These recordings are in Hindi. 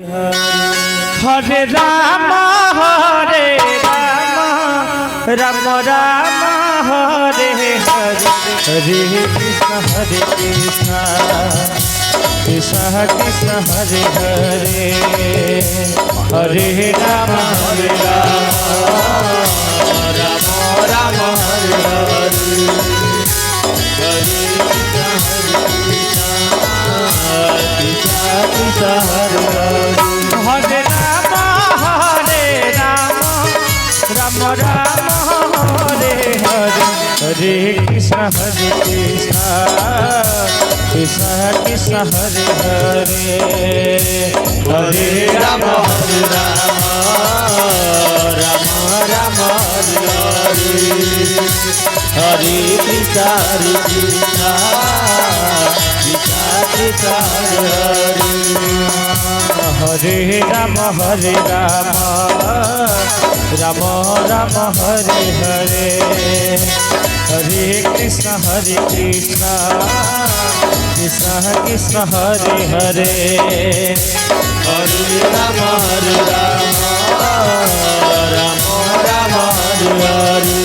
हरे राम राम राम हरे हरे हरे कृष्ण कृष्ण कृष्ण हरे हरे हरे राम राम राम हरे हरे हरे कृष्ण हरे हरे राम राम हरे हरे हरे कृष्ण कृष्ण कृष्ण हरे हरे हरे राम राम राम हरे हरे हरे कृष्ण कृष्ण कृष्ण हरे राम राम राम हरे हरे हरे कृष्ण कृष्ण कृष्ण हरे हरे हरे राम राम राम हरे हरे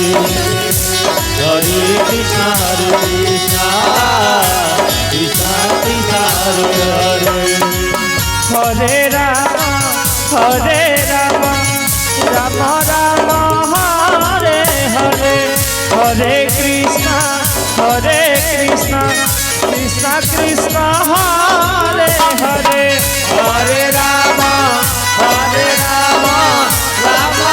हरे कृष्ण कृष्ण कृष्ण हरे हरे हरे राम राम राम हरे हरे हरे कृष्ण कृष्ण कृष्ण हरे हरे हरे राम राम राम हरे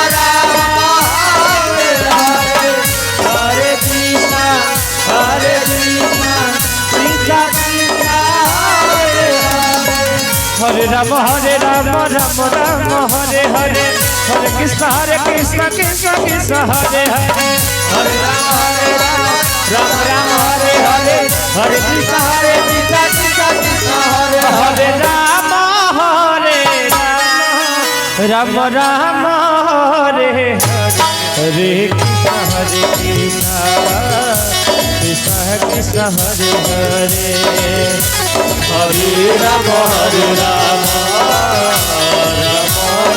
हरे हरे कृष्ण कृष्ण कृष्ण हरे राम राम राम हरे हरे हरे कृष्ण कृष्ण कृष्ण हरे हरे हरे राम राम राम हरे हरे हरे कृष्ण कृष्ण कृष्ण हरे हरे राम राम राम हरे हरे हरे कृष्ण कृष्ण हरे हरे हरे राम राम राम हरे हरे हरे कृष्ण कृष्ण कृष्ण हरे हरे हरे राम राम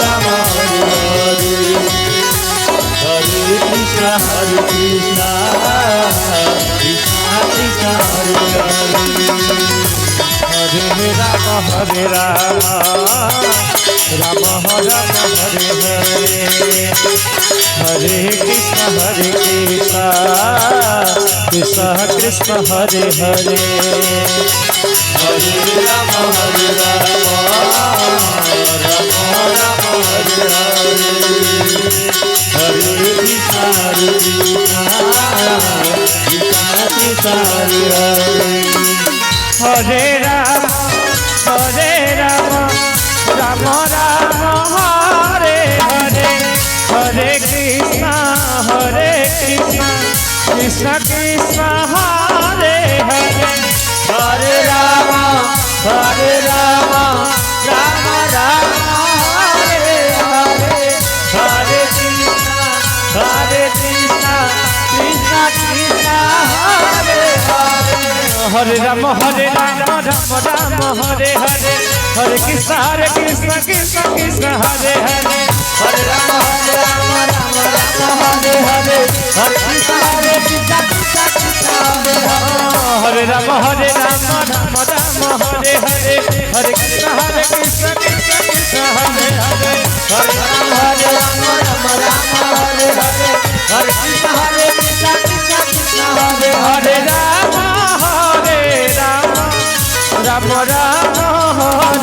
राम हरे हरे हरे कृष्ण कृष्ण कृष्ण हरे हरे हरे राम राम राम हरे हरे हरे कृष्ण कृष्ण हरे हरे हरे राम राम राम हरे हरे हरे कृष्ण कृष्ण कृष्ण हरे हरे हरे राम राम राम हरे हरे हरे कृष्ण कृष्ण कृष्ण हरे हरे हरे राम राम हरे हरे हरे कृष्ण कृष्ण कृष्ण हरे हरे हरे राम राम हरे हरे हरे कृष्ण कृष्ण कृष्ण हरे राम राम हरे हरे हरे कृष्ण कृष्ण कृष्ण हरे हरे हरे राम राम हरे हरे हरे कृष्ण कृष्ण कृष्ण हरे हरे राम राम हरे हरे कृष्ण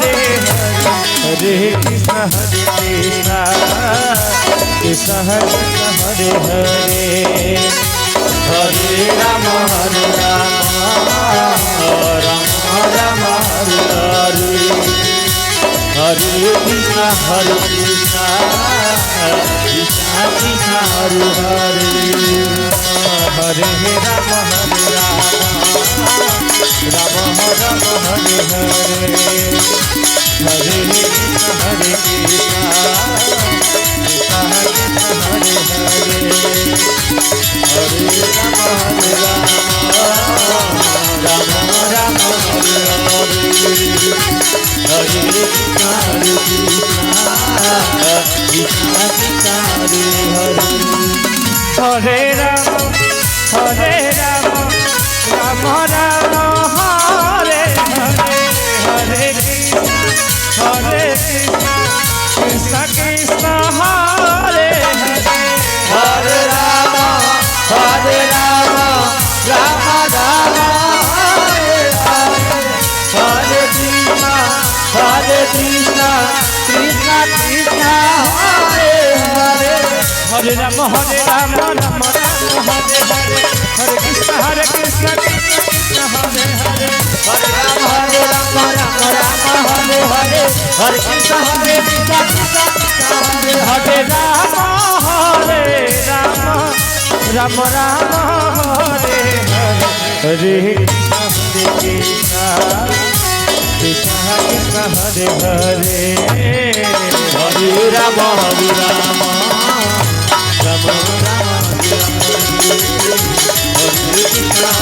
कृष्ण हरे हरे हरे राम राम हरे हरे हरे कृष्ण कृष्ण कृष्ण हरे हरे हरे राम राम हरे हरे हरे कृष्ण कृष्ण हरे हरे हरे राम राम राम हरे हरे हरे कृष्ण हरे राम राम राम हरे हरे हरे कृष्ण कृष्ण हरे हरे हरे राम राम राम हरे हरे हरे कृष्ण कृष्ण कृष्ण हरे हरे हरे राम हरे राम हरे हरे हरे कृष्ण कृष्ण कृष्ण हरे हरे हरे राम हरे हरे कृष्ण कृष्ण हरे राम राम राम हरे हरे कृष्ण कृष्ण हरे हरे हरे राम राम हरे राम हरे कृष्ण कृष्ण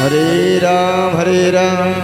हरे हरे राम